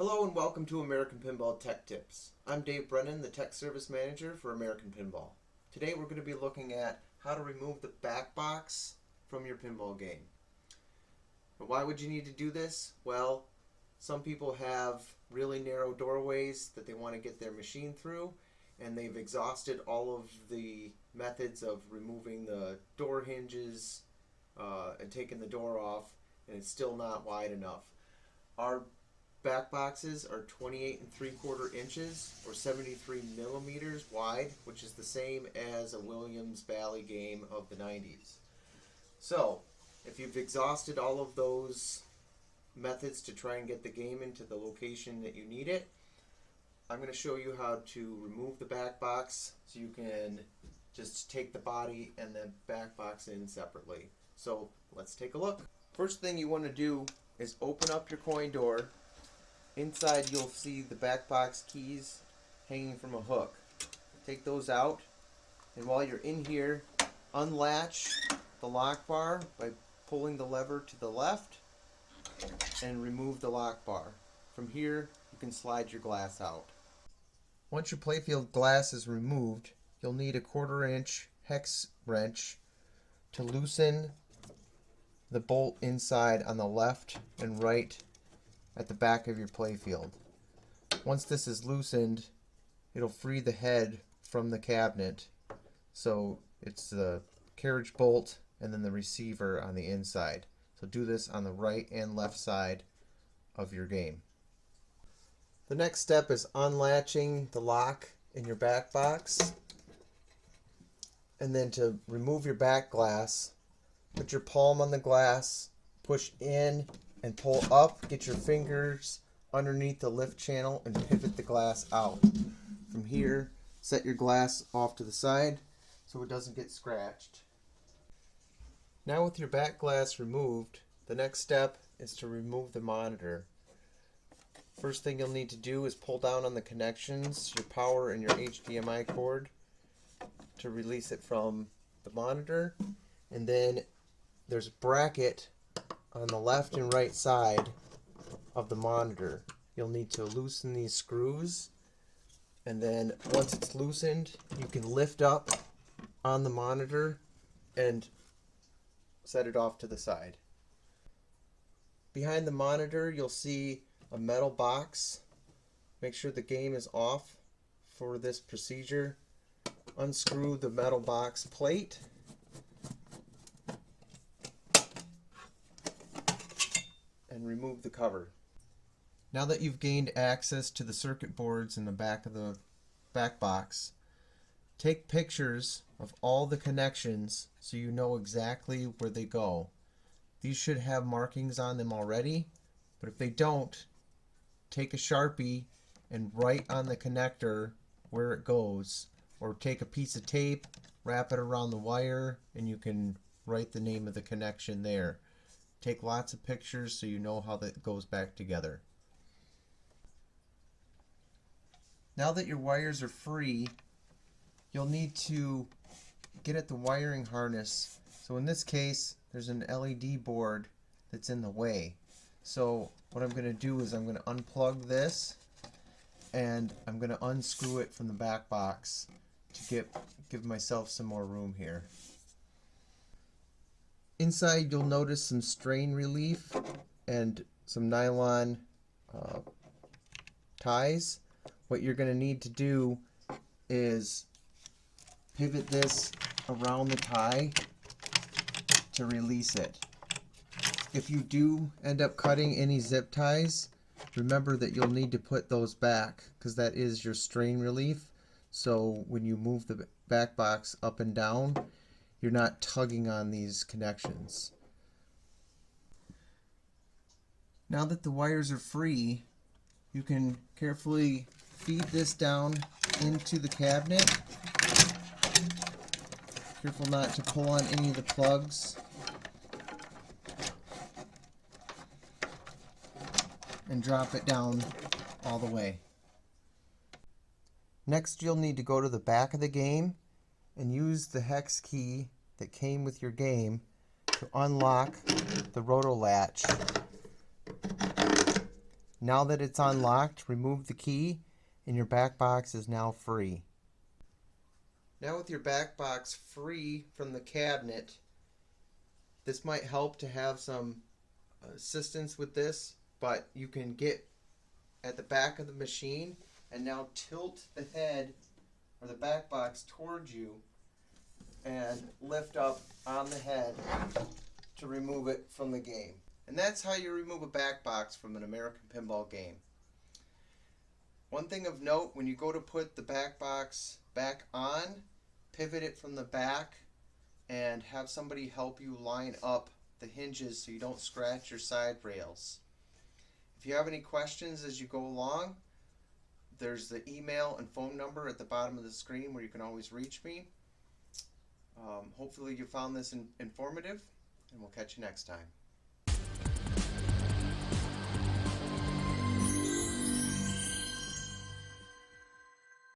Hello and welcome to American Pinball Tech Tips. I'm Dave Brennan, the Tech Service Manager for American Pinball. Today we're going to be looking at how to remove the back box from your pinball game. But why would you need to do this? Well, some people have really narrow doorways that they want to get their machine through, and they've exhausted all of the methods of removing the door hinges and taking the door off, and it's still not wide enough. Our back boxes are 28 3/4 inches or 73 millimeters wide, which is the same as a Williams Bally game of the 90s. So, if you've exhausted all of those methods to try and get the game into the location that you need it, I'm going to show you how to remove the back box so you can just take the body and the back box in separately. So, let's take a look. First thing you want to do is open up your coin door. Inside you'll see the back box keys hanging from a hook. Take those out, and while you're in here, unlatch the lock bar by pulling the lever to the left and remove the lock bar. From here you can slide your glass out. Once your playfield glass is removed, you'll need a 1/4 inch hex wrench to loosen the bolt inside on the left and right at the back of your playfield. Once this is loosened, it'll free the head from the cabinet. So it's the carriage bolt and then the receiver on the inside. So do this on the right and left side of your game. The next step is unlatching the lock in your back box. And then to remove your back glass, put your palm on the glass, push in and pull up, get your fingers underneath the lift channel and pivot the glass out. From here, set your glass off to the side so it doesn't get scratched. Now with your back glass removed, the next step is to remove the monitor. First thing you'll need to do is pull down on the connections, your power and your HDMI cord, to release it from the monitor. And then there's a bracket on the left and right side of the monitor. You'll need to loosen these screws, and then once it's loosened, you can lift up on the monitor and set it off to the side. Behind the monitor you'll see a metal box. Make sure the game is off for this procedure. Unscrew the metal box plate and remove the cover. Now that you've gained access to the circuit boards in the back of the back box, take pictures of all the connections so you know exactly where they go. These should have markings on them already, but if they don't, take a Sharpie and write on the connector where it goes, or take a piece of tape, wrap it around the wire, and you can write the name of the connection there. Take lots of pictures so you know how that goes back together. Now that your wires are free, you'll need to get at the wiring harness. So in this case, there's an LED board that's in the way. So what I'm going to do is I'm going to unplug this and I'm going to unscrew it from the back box to give myself some more room here. Inside you'll notice some strain relief and some nylon ties. What you're going to need to do is pivot this around the tie to release it. If you do end up cutting any zip ties, remember that you'll need to put those back because that is your strain relief. So when you move the back box up and down, you're not tugging on these connections. Now that the wires are free, you can carefully feed this down into the cabinet. Careful not to pull on any of the plugs. And drop it down all the way. Next you'll need to go to the back of the game and use the hex key that came with your game to unlock the roto latch Now that it's unlocked, remove the key and your back box is now free. Now with your back box free from the cabinet, this might help to have some assistance with this, but you can get at the back of the machine and now tilt the head or the back box towards you and lift up on the head to remove it from the game. And that's how you remove a back box from an American Pinball game. One thing of note, when you go to put the back box back on, pivot it from the back and have somebody help you line up the hinges so you don't scratch your side rails. If you have any questions as you go along, there's the email and phone number at the bottom of the screen where you can always reach me. Hopefully you found this informative, and we'll catch you next time.